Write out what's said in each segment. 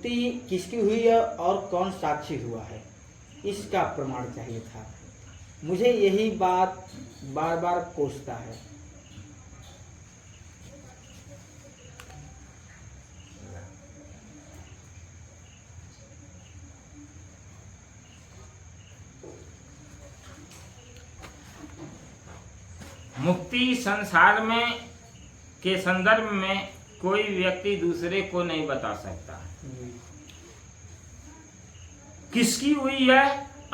मुक्ति किसकी हुई है और कौन साक्षी हुआ है, इसका प्रमाण चाहिए था। मुझे यही बात बार बार कोसता है। मुक्ति संसार में के संदर्भ में कोई व्यक्ति दूसरे को नहीं बता सकता किसकी हुई है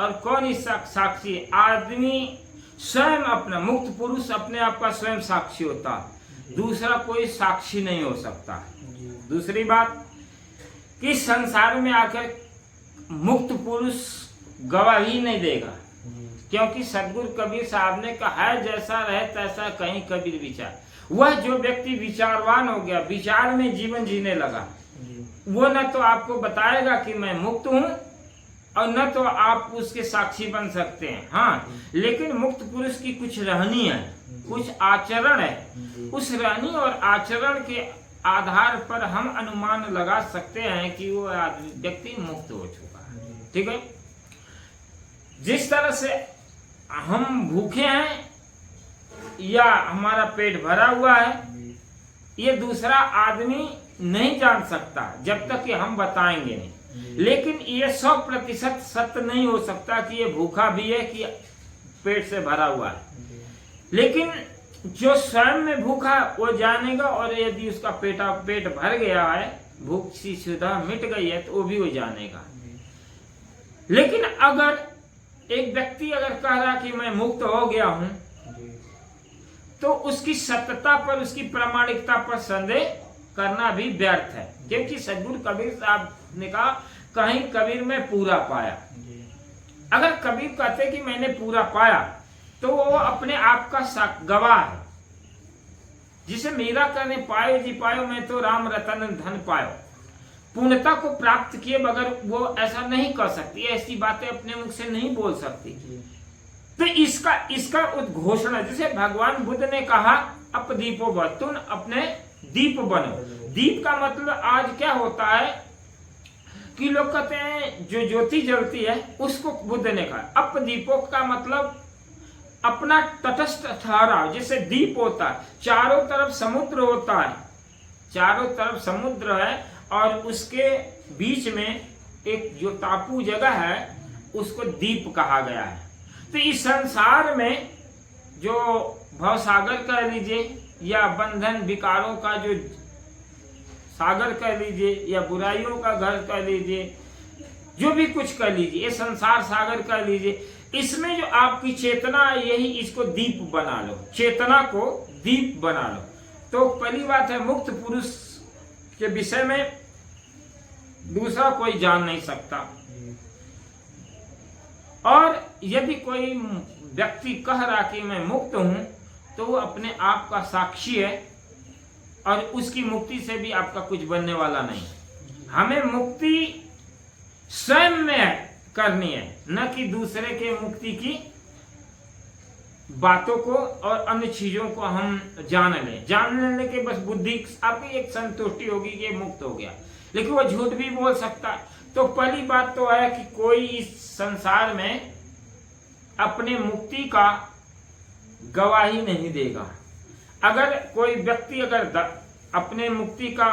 और कौन इस साक्षी है। आदमी स्वयं अपना, मुक्त पुरुष अपने आप का स्वयं साक्षी होता है, दूसरा कोई साक्षी नहीं हो सकता। दूसरी बात कि संसार में आकर मुक्त पुरुष गवाही नहीं देगा, क्योंकि सदगुरु कबीर साहब ने कहा है, जैसा रहे तैसा कहीं कबीर विचार। वह जो व्यक्ति विचारवान हो गया, विचार में जीवन जीने लगा, वो न तो आपको बताएगा कि मैं मुक्त हूं और न तो आप उसके साक्षी बन सकते हैं। हाँ, लेकिन मुक्त पुरुष की कुछ रहनी है, कुछ आचरण है। उस रहनी और आचरण के आधार पर हम अनुमान लगा सकते हैं कि वो व्यक्ति मुक्त हो चुका है। ठीक है। जिस तरह से हम भूखे हैं या हमारा पेट भरा हुआ है, ये दूसरा आदमी नहीं जान सकता जब तक कि हम बताएंगे नहीं। लेकिन ये 100% सत्य नहीं हो सकता कि ये भूखा भी है कि पेट से भरा हुआ है। लेकिन जो स्वयं में भूखा वो जानेगा, और यदि उसका पेट भर गया है, भूख सी सुधा मिट गई है, तो वो भी वो जानेगा। लेकिन अगर एक व्यक्ति अगर कह रहा कि मैं मुक्त हो गया हूं, तो उसकी सत्यता पर, उसकी प्रामाणिकता पर संदेह करना भी व्यर्थ है। क्योंकि सदगुरु कबीर साहब ने कहा, कहीं कबीर में पूरा पाया। अगर कबीर कहते कि मैंने पूरा पाया, तो वो अपने आप का गवाह है। जिसे मीरा कहने पायो जी पायो, मैं तो राम रतन धन पायो। पूर्णता को प्राप्त किए बगैर वो ऐसा नहीं कर सकती, ऐसी बातें अपने मुख से नहीं बोल सकती। तो इसका उद्घोषणा, जैसे भगवान बुद्ध ने कहा, अपदीपो भव, तुम अपने दीप बनो। दीप का मतलब आज क्या होता है कि लोग कहते हैं जो ज्योति जलती है उसको बुद्ध ने कहा। अपदीपो का मतलब अपना तटस्थ ठहराव। जैसे दीप होता है, चारों तरफ समुद्र होता है, चारों तरफ समुद्र है और उसके बीच में एक जो टापू जगह है उसको दीप कहा गया है। तो इस संसार में जो भवसागर कह लीजिए या बंधन विकारों का जो सागर कह लीजिए या बुराइयों का घर कह लीजिए, जो भी कुछ कह लीजिए, ये संसार सागर कह लीजिए, इसमें जो आपकी चेतना है, यही इसको दीप बना लो, चेतना को दीप बना लो। तो पहली बात है, मुक्त पुरुष के विषय में दूसरा कोई जान नहीं सकता। और यदि कोई व्यक्ति कह रहा कि मैं मुक्त हूं, तो वो अपने आप का साक्षी है और उसकी मुक्ति से भी आपका कुछ बनने वाला नहीं। हमें मुक्ति स्वयं में करनी है, न कि दूसरे के मुक्ति की बातों को और अन्य चीजों को हम जान लेने के बस बुद्धि आपकी एक संतुष्टि होगी कि मुक्त हो गया, लेकिन वो झूठ भी बोल सकता है। तो पहली बात तो है कि कोई इस संसार में अपने मुक्ति का गवाही नहीं देगा। अगर कोई व्यक्ति अगर अपने मुक्ति का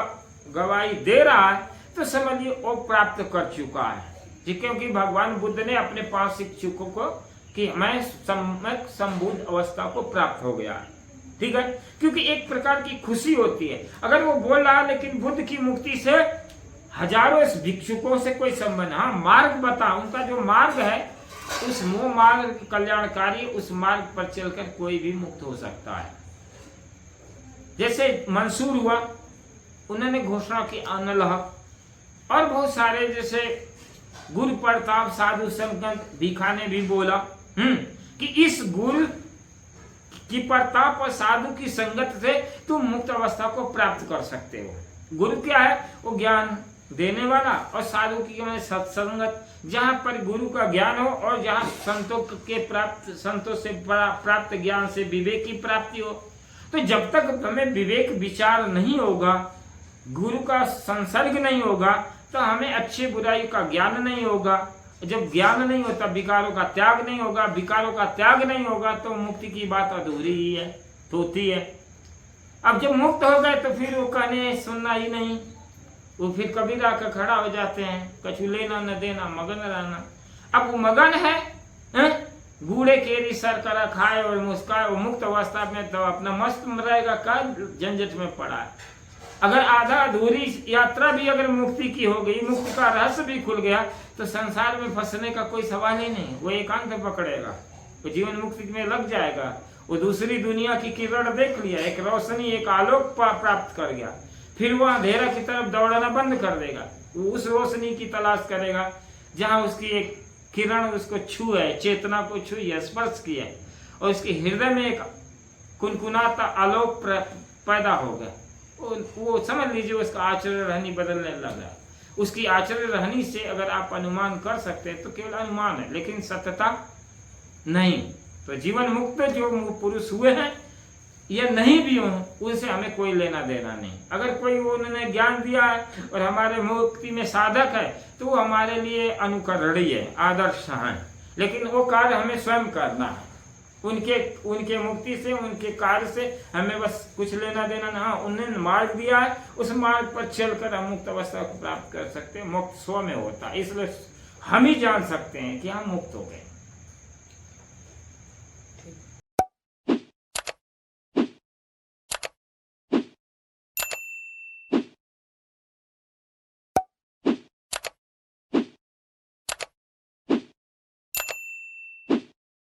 गवाही दे रहा है तो समझिए वो प्राप्त कर चुका है। क्योंकि भगवान बुद्ध ने अपने 5 शिक्षकों को कि मैं संबुद्ध अवस्था को प्राप्त हो गया। ठीक है, क्योंकि एक प्रकार की खुशी होती है। अगर वो बोल रहा है लेकिन बुद्ध की मुक्ति से हजारों भिक्षुकों से कोई संबंध, हाँ मार्ग बता, उनका जो मार्ग है उस मोह मार्ग कल्याणकारी, उस मार्ग पर चलकर कोई भी मुक्त हो सकता है। जैसे मंसूर हुआ, उन्होंने घोषणा की अनलह, और बहुत सारे जैसे गुरु प्रताप साधु संत भीखा ने भी बोला कि इस गुरु की प्रताप और साधु की संगत से तुम मुक्त अवस्था को प्राप्त कर सकते हो। गुरु क्या है? वो ज्ञान देने वाला, और साधु की सत्संगत, जहाँ पर गुरु का ज्ञान हो और जहाँ संतों से प्राप्त ज्ञान से विवेक की प्राप्ति हो। तो जब तक हमें विवेक विचार नहीं होगा, गुरु का संसर्ग नहीं होगा, तो हमें अच्छे बुराई का ज्ञान नहीं होगा। जब ज्ञान नहीं होता विकारों का त्याग नहीं होगा, विकारों का त्याग नहीं होगा तो मुक्ति की बात अधूरी ही है, होती है। अब जब मुक्त हो गए तो फिर वो कहने सुनना ही नहीं, वो फिर कबीर आकर खड़ा हो जाते हैं, कछु लेना न देना मगन रहना। अब वो मगन है, बूढ़े केरी सर करा खाए और मुस्काए, वो मुक्त अवस्था में तो अपना मस्त रहेगा, का झंझट में पड़ा है। अगर आधा अधूरी यात्रा भी अगर मुक्ति की हो गई, मुक्ति का रहस्य भी खुल गया, तो संसार में फंसने का कोई सवाल ही नहीं। वो एकांत पकड़ेगा, वो जीवन मुक्ति में लग जाएगा, वो दूसरी दुनिया की किरण देख लिया, एक रोशनी एक आलोक प्राप्त कर गया, फिर वो अंधेरा की तरफ दौड़ना बंद कर देगा। वो उस रोशनी की तलाश करेगा जहाँ उसकी एक किरण उसको छू है, चेतना को छुई है, स्पर्श किया है, और उसके हृदय में एक कुनकुनाता आलोक पैदा हो गया। वो समझ लीजिए उसका आचरण रहनी बदलने लगा। उसकी आचरण रहनी से अगर आप अनुमान कर सकते हैं तो केवल अनुमान है, लेकिन सत्यता नहीं। तो जीवन मुक्त जो पुरुष हुए हैं या नहीं भी हो, उनसे हमें कोई लेना देना नहीं। अगर कोई उन्होंने ज्ञान दिया है और हमारे मुक्ति में साधक है तो वो हमारे लिए अनुकरणीय है, आदर्श है, लेकिन वो कार्य हमें स्वयं करना है। उनके मुक्ति से, उनके कार्य से हमें बस कुछ लेना देना ना। उन्होंने मार्ग दिया है, उस मार्ग पर चलकर हम मुक्त अवस्था को प्राप्त कर सकते हैं। मुक्त स्व में होता है, इसलिए हम ही जान सकते हैं कि हम मुक्त हो गए।